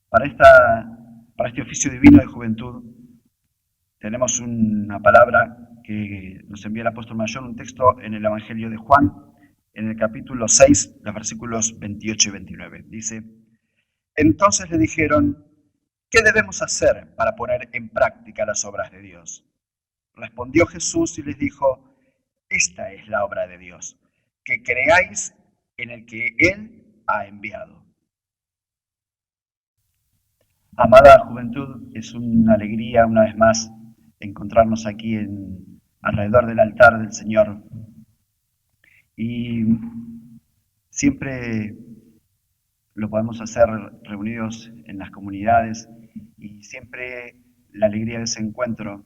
Para, para este oficio divino de juventud tenemos una palabra que nos envía el apóstol mayor, un texto en el Evangelio de Juan, en el capítulo 6, los versículos 28 y 29. Dice: entonces le dijeron: ¿qué debemos hacer para poner en práctica las obras de Dios? Respondió Jesús y les dijo: esta es la obra de Dios, que creáis en el que Él ha enviado. Amada juventud, es una alegría una vez más encontrarnos aquí alrededor del altar del Señor. Y siempre lo podemos hacer reunidos en las comunidades y siempre la alegría de ese encuentro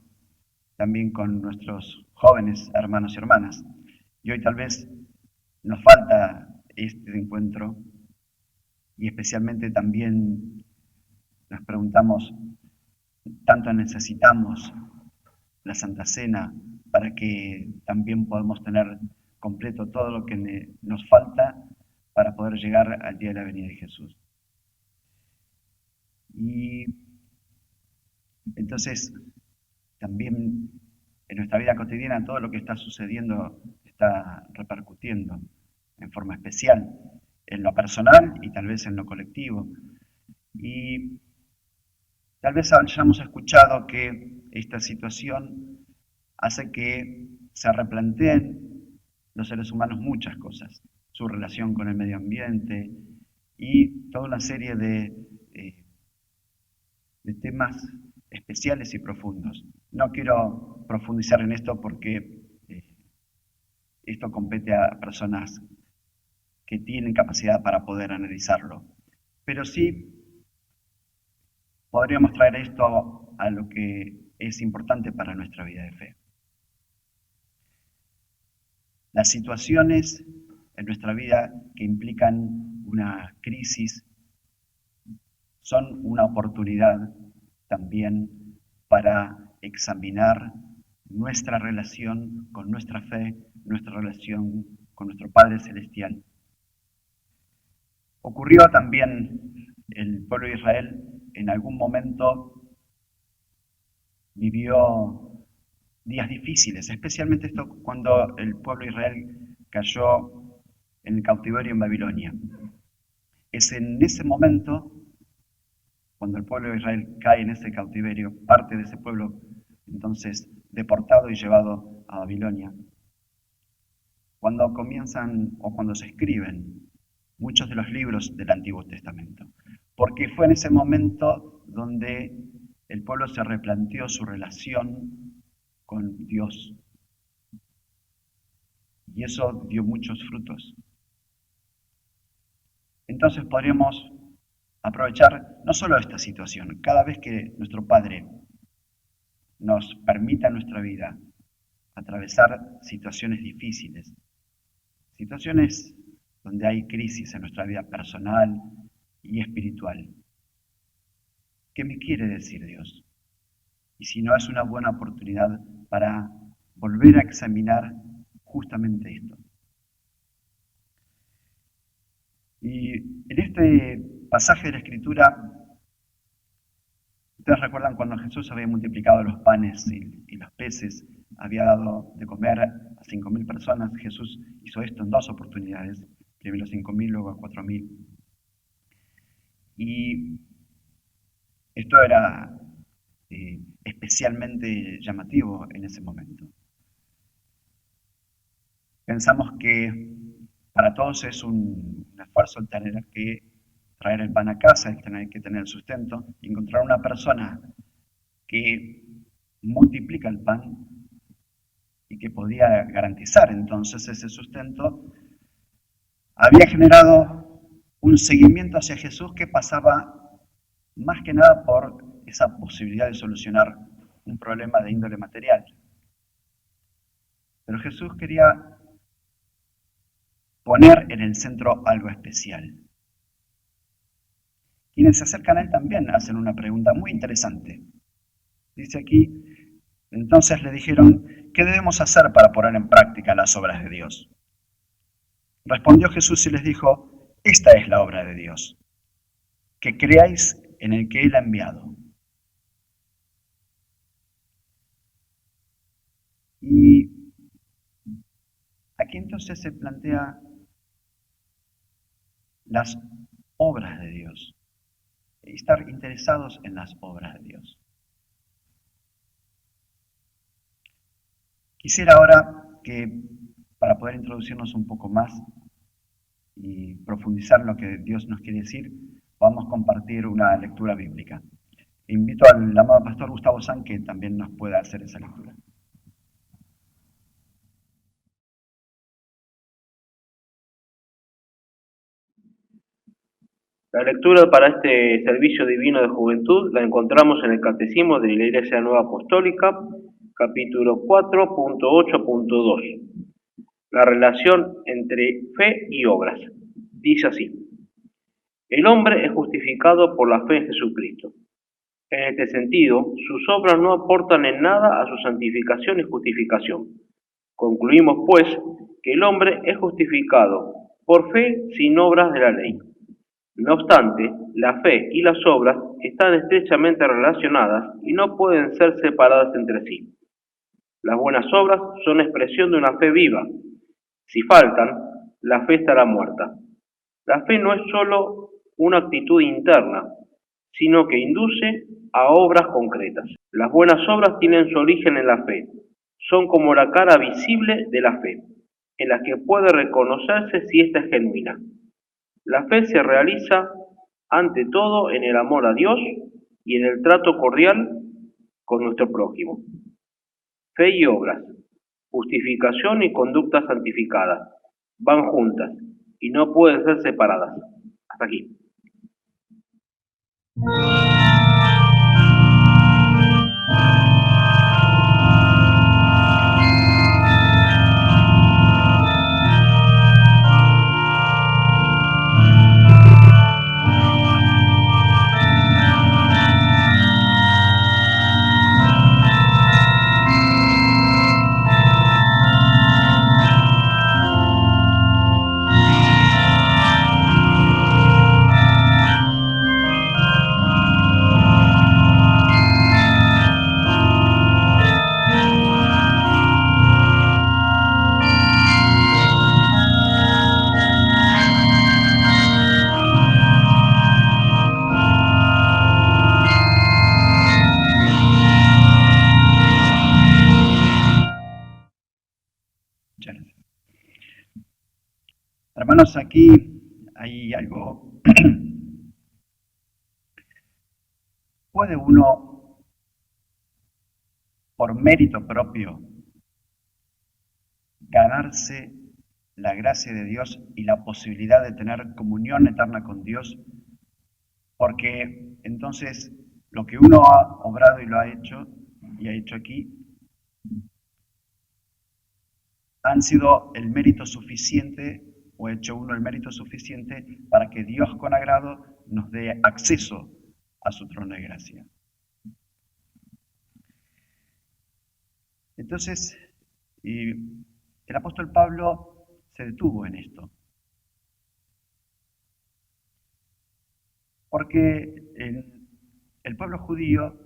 también con nuestros jóvenes hermanos y hermanas. Y hoy tal vez nos falta este encuentro y especialmente también nos preguntamos, ¿tanto necesitamos la Santa Cena para que también podamos tener completo todo lo que nos falta para poder llegar al día de la venida de Jesús? Y entonces también en nuestra vida cotidiana todo lo que está sucediendo está repercutiendo en forma especial en lo personal y tal vez en lo colectivo. Y tal vez hayamos escuchado que esta situación hace que se replanteen los seres humanos muchas cosas, su relación con el medio ambiente y toda una serie de temas especiales y profundos. No quiero profundizar en esto porque esto compete a personas que tienen capacidad para poder analizarlo, pero sí podríamos traer esto a lo que es importante para nuestra vida de fe. Las situaciones en nuestra vida que implican una crisis son una oportunidad también para examinar nuestra relación con nuestra fe, nuestra relación con nuestro Padre Celestial. Ocurrió también el pueblo de Israel en algún momento vivió días difíciles, especialmente esto cuando el pueblo de Israel cayó en el cautiverio en Babilonia. Es en ese momento, cuando el pueblo de Israel cae en ese cautiverio, parte de ese pueblo entonces deportado y llevado a Babilonia, cuando comienzan o cuando se escriben muchos de los libros del Antiguo Testamento, porque fue en ese momento donde el pueblo se replanteó su relación con Dios. Y eso dio muchos frutos. Entonces podríamos aprovechar no solo esta situación, cada vez que nuestro Padre nos permita en nuestra vida atravesar situaciones difíciles, situaciones donde hay crisis en nuestra vida personal y espiritual. ¿Qué me quiere decir Dios? Y si no, es una buena oportunidad para volver a examinar justamente esto. Y en este pasaje de la Escritura, ustedes recuerdan cuando Jesús había multiplicado los panes y los peces, había dado de comer a 5.000 personas. Jesús hizo esto en 2 oportunidades, primero 5.000, luego a 4.000. Y esto era especialmente llamativo en ese momento. Pensamos que para todos es un esfuerzo el tener que traer el pan a casa, el tener que tener el sustento, y encontrar una persona que multiplica el pan y que podía garantizar entonces ese sustento, había generado un seguimiento hacia Jesús que pasaba más que nada por esa posibilidad de solucionar un problema de índole material. Pero Jesús quería poner en el centro algo especial. Quienes se acercan a él también hacen una pregunta muy interesante. Dice aquí, entonces le dijeron: ¿qué debemos hacer para poner en práctica las obras de Dios? Respondió Jesús y les dijo: esta es la obra de Dios, que creáis en el que Él ha enviado. Y aquí entonces se plantea las obras de Dios, estar interesados en las obras de Dios. Quisiera ahora que, para poder introducirnos un poco más y profundizar en lo que Dios nos quiere decir, podamos compartir una lectura bíblica. Invito al amado pastor Gustavo San que también nos pueda hacer esa lectura. La lectura para este servicio divino de juventud la encontramos en el Catecismo de la Iglesia Nueva Apostólica, capítulo 4.8.2. La relación entre fe y obras. Dice así: el hombre es justificado por la fe en Jesucristo. En este sentido, sus obras no aportan en nada a su santificación y justificación. Concluimos, pues, que el hombre es justificado por fe sin obras de la ley. No obstante, la fe y las obras están estrechamente relacionadas y no pueden ser separadas entre sí. Las buenas obras son expresión de una fe viva. Si faltan, la fe estará muerta. La fe no es sólo una actitud interna, sino que induce a obras concretas. Las buenas obras tienen su origen en la fe. Son como la cara visible de la fe, en la que puede reconocerse si ésta es genuina. La fe se realiza ante todo en el amor a Dios y en el trato cordial con nuestro prójimo. Fe y obras, justificación y conducta santificada, van juntas y no pueden ser separadas. Hasta aquí. Muchas gracias. Hermanos, aquí hay algo. ¿Puede uno, por mérito propio, ganarse la gracia de Dios y la posibilidad de tener comunión eterna con Dios? Porque entonces lo que uno ha obrado y lo ha hecho, y ha hecho aquí, han sido el mérito suficiente, o ha hecho uno el mérito suficiente para que Dios con agrado nos dé acceso a su trono de gracia. Entonces, el apóstol Pablo se detuvo en esto, porque el pueblo judío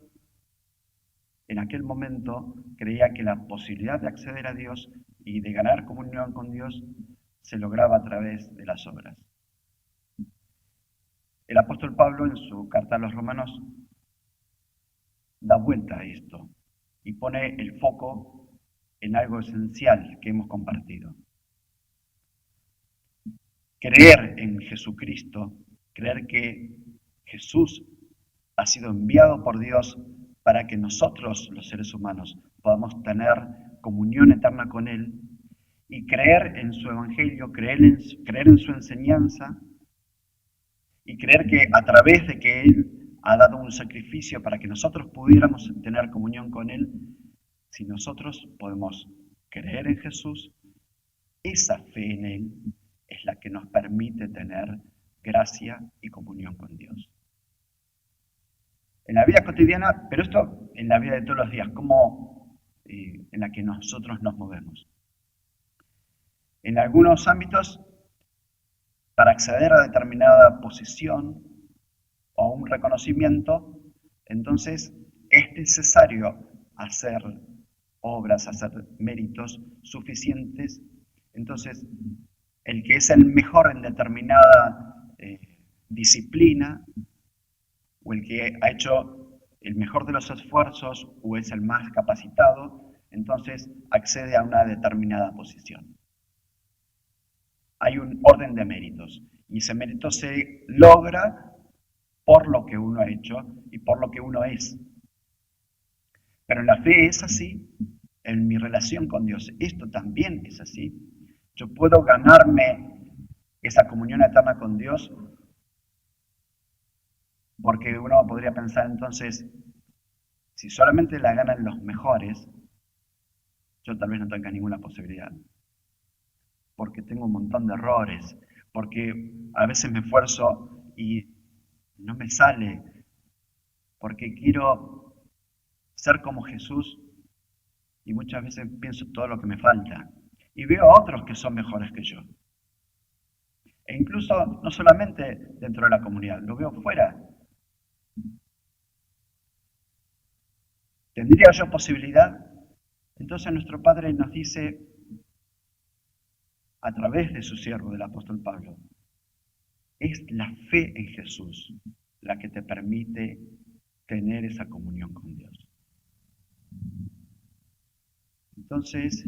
en aquel momento creía que la posibilidad de acceder a Dios y de ganar comunión con Dios se lograba a través de las obras. El apóstol Pablo en su carta a los Romanos da vuelta a esto y pone el foco en algo esencial que hemos compartido. Creer en Jesucristo, creer que Jesús ha sido enviado por Dios para que nosotros, los seres humanos, podamos tener comunión eterna con Él y creer en su evangelio, creer en su enseñanza y creer que a través de que Él ha dado un sacrificio para que nosotros pudiéramos tener comunión con Él, si nosotros podemos creer en Jesús, esa fe en Él es la que nos permite tener gracia y comunión con Dios. En la vida cotidiana, pero esto en la vida de todos los días, como en la que nosotros nos movemos. En algunos ámbitos, para acceder a determinada posición o un reconocimiento, entonces es necesario hacer obras, hacer méritos suficientes. Entonces, el que es el mejor en determinada disciplina, o el que ha hecho el mejor de los esfuerzos, o es el más capacitado, entonces accede a una determinada posición. Hay un orden de méritos, y ese mérito se logra por lo que uno ha hecho y por lo que uno es. Pero en la fe es así, en mi relación con Dios, esto también es así. Yo puedo ganarme esa comunión eterna con Dios, porque uno podría pensar entonces, si solamente la ganan los mejores, yo tal vez no tenga ninguna posibilidad, porque tengo un montón de errores, porque a veces me esfuerzo y no me sale, porque quiero ser como Jesús y muchas veces pienso todo lo que me falta y veo a otros que son mejores que yo. E incluso no solamente dentro de la comunidad, lo veo fuera. ¿Tendría yo posibilidad? Entonces nuestro Padre nos dice, a través de su siervo, del apóstol Pablo, es la fe en Jesús la que te permite tener esa comunión con Dios. Entonces,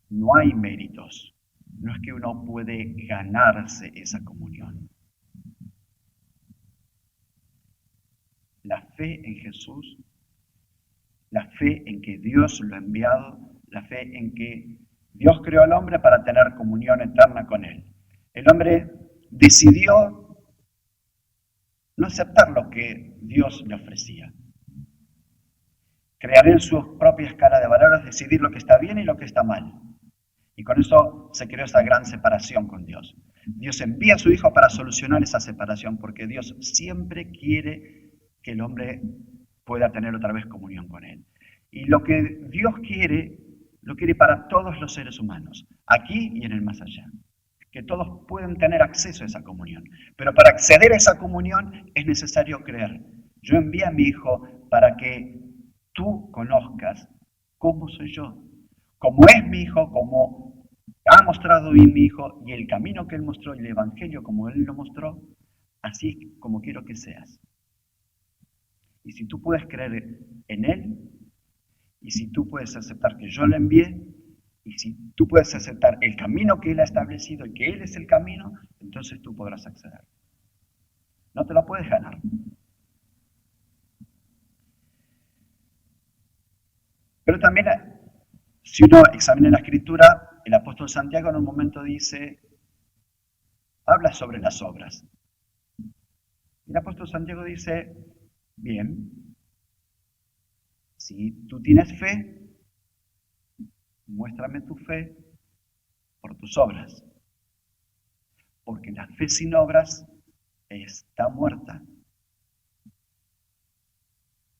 no hay méritos. No es que uno puede ganarse esa comunión. La fe en Jesús, la fe en que Dios lo ha enviado, la fe en que Dios creó al hombre para tener comunión eterna con Él. El hombre decidió no aceptar lo que Dios le ofrecía. Crear en sus propias escala de valores, decidir lo que está bien y lo que está mal. Y con eso se creó esa gran separación con Dios. Dios envía a su Hijo para solucionar esa separación, porque Dios siempre quiere que el hombre pueda tener otra vez comunión con Él. Y lo que Dios quiere, lo quiere para todos los seres humanos, aquí y en el más allá. Que todos pueden tener acceso a esa comunión. Pero para acceder a esa comunión es necesario creer. Yo envié a mi Hijo para que tú conozcas cómo soy yo, cómo es mi Hijo, cómo ha mostrado bien mi Hijo y el camino que Él mostró y el Evangelio como Él lo mostró, así es como quiero que seas. Y si tú puedes creer en Él, y si tú puedes aceptar que yo lo envié, y si tú puedes aceptar el camino que Él ha establecido y que Él es el camino, entonces tú podrás acceder. No te lo puedes ganar. Pero también, si uno examina la Escritura, el apóstol Santiago en un momento dice, habla sobre las obras. El apóstol Santiago dice, bien, si tú tienes fe, muéstrame tu fe por tus obras. Porque la fe sin obras está muerta.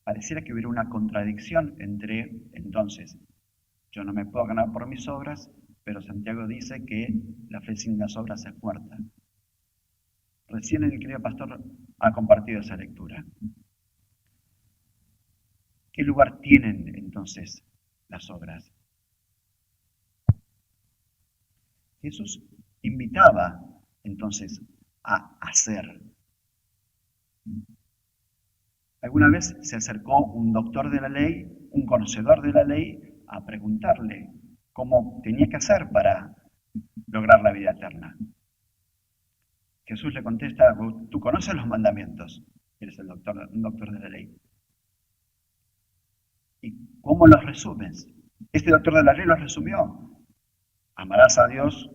Pareciera que hubiera una contradicción entre, entonces, yo no me puedo ganar por mis obras, pero Santiago dice que la fe sin las obras es muerta. Recién el querido pastor ha compartido esa lectura. ¿Qué lugar tienen entonces las obras? Jesús invitaba entonces a hacer. Alguna vez se acercó un doctor de la ley, un conocedor de la ley, a preguntarle cómo tenía que hacer para lograr la vida eterna. Jesús le contesta, tú conoces los mandamientos, eres un doctor de la ley. ¿Y cómo los resumes? Este doctor de la ley los resumió. Amarás a Dios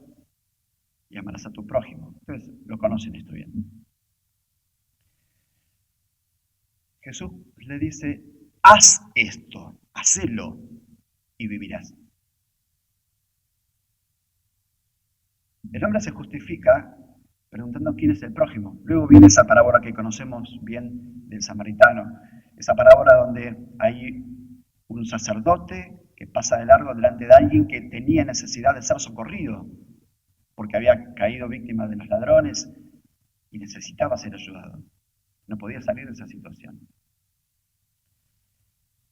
y amarás a tu prójimo. Ustedes lo conocen esto bien. Jesús le dice, haz esto, hacelo y vivirás. El hombre se justifica preguntando quién es el prójimo. Luego viene esa parábola que conocemos bien del samaritano, esa parábola donde hay un sacerdote que pasa de largo delante de alguien que tenía necesidad de ser socorrido, porque había caído víctima de los ladrones y necesitaba ser ayudado. no podía salir de esa situación.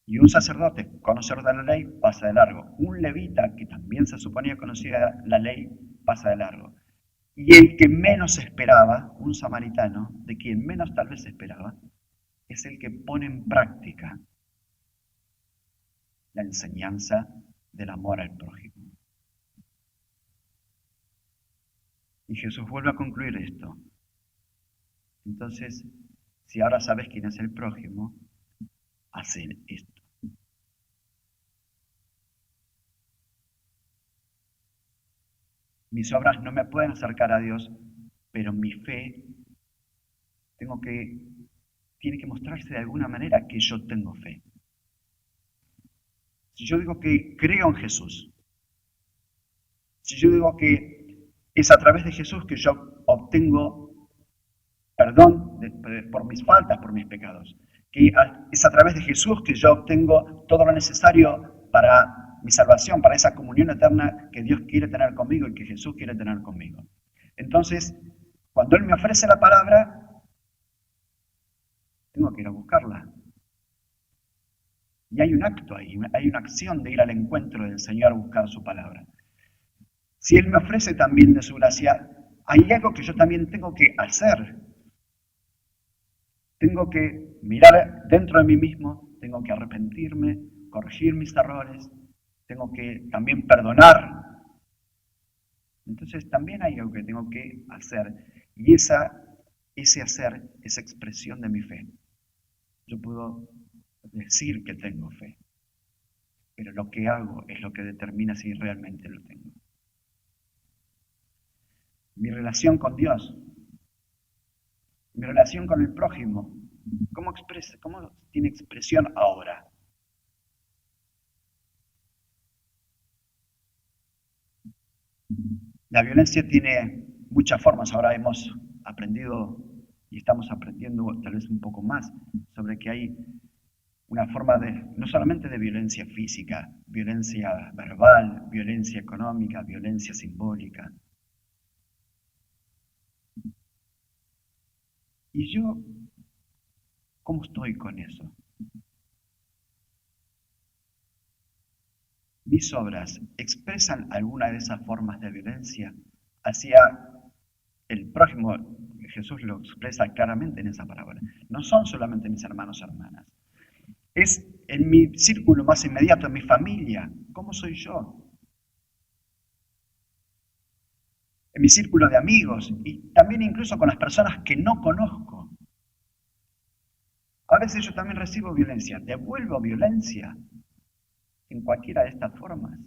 Y un sacerdote, conocedor de la ley, pasa de largo. Un levita, que también se suponía conocía la ley, pasa de largo. Y el que menos esperaba, un samaritano, de quien menos tal vez esperaba, es el que pone en práctica la enseñanza del amor al prójimo. Y Jesús vuelve a concluir esto. Entonces, si ahora sabes quién es el prójimo, haz esto. Mis obras no me pueden acercar a Dios, pero mi fe tiene que mostrarse de alguna manera que yo tengo fe. Si yo digo que creo en Jesús, si yo digo que es a través de Jesús que yo obtengo perdón por mis faltas, por mis pecados, que es a través de Jesús que yo obtengo todo lo necesario para mi salvación, para esa comunión eterna que Dios quiere tener conmigo y que Jesús quiere tener conmigo. Entonces, cuando Él me ofrece la palabra, tengo que ir a buscarla. Y hay un acto ahí, hay una acción de ir al encuentro del Señor a buscar su palabra. Si Él me ofrece también de su gracia, hay algo que yo también tengo que hacer. Tengo que mirar dentro de mí mismo, tengo que arrepentirme, corregir mis errores, tengo que también perdonar. Entonces también hay algo que tengo que hacer. Y ese hacer es expresión de mi fe. Yo puedo decir que tengo fe, pero lo que hago es lo que determina si realmente lo tengo. Mi relación con Dios, mi relación con el prójimo, ¿cómo tiene expresión ahora? La violencia tiene muchas formas. Ahora hemos aprendido y estamos aprendiendo tal vez un poco más sobre que hay una forma no solamente de violencia física, violencia verbal, violencia económica, violencia simbólica. ¿Y yo cómo estoy con eso? ¿Mis obras expresan alguna de esas formas de violencia hacia el prójimo? Jesús lo expresa claramente en esa parábola. No son solamente mis hermanos y hermanas. Es en mi círculo más inmediato, en mi familia. ¿Cómo soy yo? En mi círculo de amigos y también incluso con las personas que no conozco. A veces yo también recibo violencia. ¿Devuelvo violencia en cualquiera de estas formas?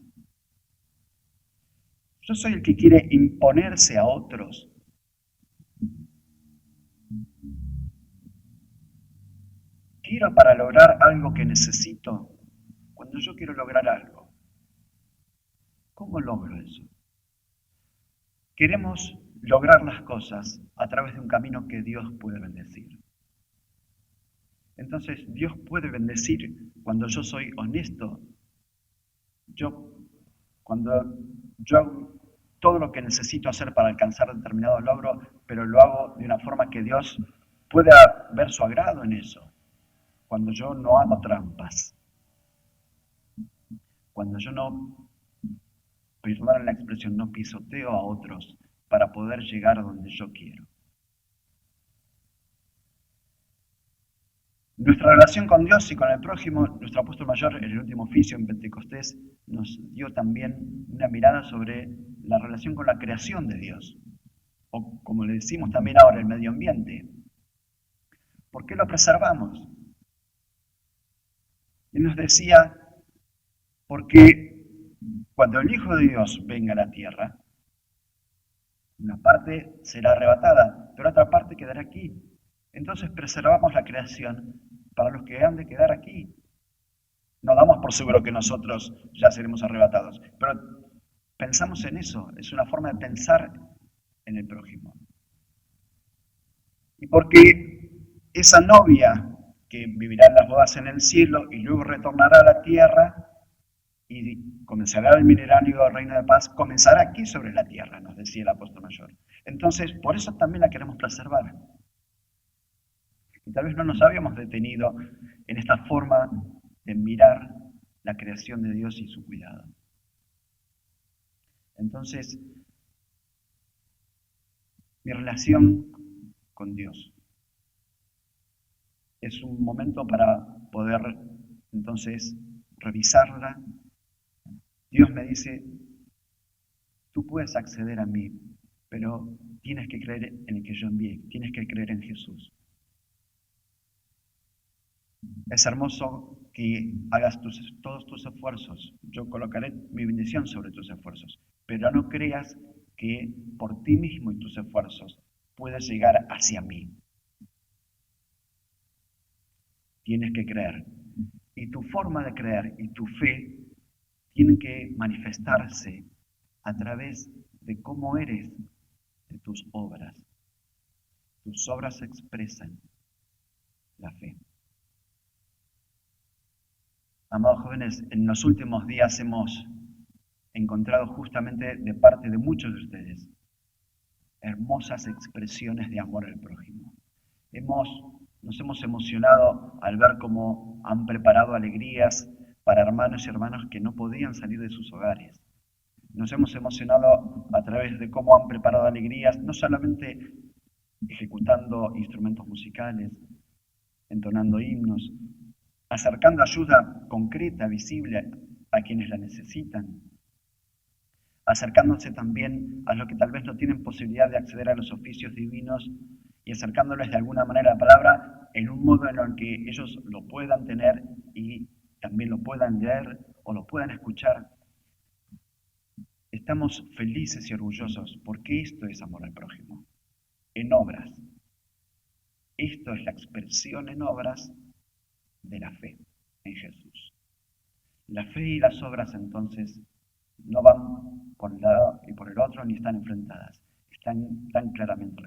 Yo soy el que quiere imponerse a otros. Quiero para lograr algo que necesito. Cuando yo quiero lograr algo, ¿cómo logro eso? Queremos lograr las cosas a través de un camino que Dios puede bendecir. Entonces, Dios puede bendecir cuando yo soy honesto. Cuando yo hago todo lo que necesito hacer para alcanzar determinado logro, pero lo hago de una forma que Dios pueda ver su agrado en eso. Cuando yo no hago trampas. Cuando yo no, perdón la expresión, no pisoteo a otros para poder llegar a donde yo quiero. Nuestra relación con Dios y con el prójimo, nuestro apóstol mayor en el último oficio en Pentecostés nos dio también una mirada sobre la relación con la creación de Dios, o como le decimos también ahora, el medio ambiente. ¿Por qué lo preservamos? Él nos decía, porque cuando el Hijo de Dios venga a la tierra, una parte será arrebatada, pero otra parte quedará aquí. Entonces preservamos la creación para los que han de quedar aquí. No damos por seguro que nosotros ya seremos arrebatados, pero pensamos en eso, es una forma de pensar en el prójimo. Y porque esa novia que vivirá en las bodas en el cielo y luego retornará a la tierra y comenzará el milenario reino de paz, comenzará aquí sobre la tierra, nos decía el apóstol mayor. Entonces, por eso también la queremos preservar. Y tal vez no nos habíamos detenido en esta forma de mirar la creación de Dios y su cuidado. Entonces, mi relación con Dios es un momento para poder entonces revisarla. Dios me dice, tú puedes acceder a mí, pero tienes que creer en el que yo envié, tienes que creer en Jesús. Es hermoso que hagas todos tus esfuerzos. Yo colocaré mi bendición sobre tus esfuerzos, pero no creas que por ti mismo y tus esfuerzos puedes llegar hacia mí. Tienes que creer. Y tu forma de creer y tu fe tienen que manifestarse a través de cómo eres, de tus obras. Tus obras expresan la fe. Amados jóvenes, en los últimos días hemos encontrado justamente de parte de muchos de ustedes hermosas expresiones de amor al prójimo. Nos hemos emocionado al ver cómo han preparado alegrías para hermanos y hermanas que no podían salir de sus hogares. Nos hemos emocionado a través de cómo han preparado alegrías, no solamente ejecutando instrumentos musicales, entonando himnos, acercando ayuda concreta, visible a quienes la necesitan, acercándose también a los que tal vez no tienen posibilidad de acceder a los oficios divinos y acercándoles de alguna manera la palabra en un modo en el que ellos lo puedan tener y también lo puedan leer o lo puedan escuchar. Estamos felices y orgullosos porque esto es amor al prójimo, en obras. Esto es la expresión en obras de la fe en Jesús. La fe y las obras entonces no van por un lado y por el otro ni están enfrentadas, están tan claramente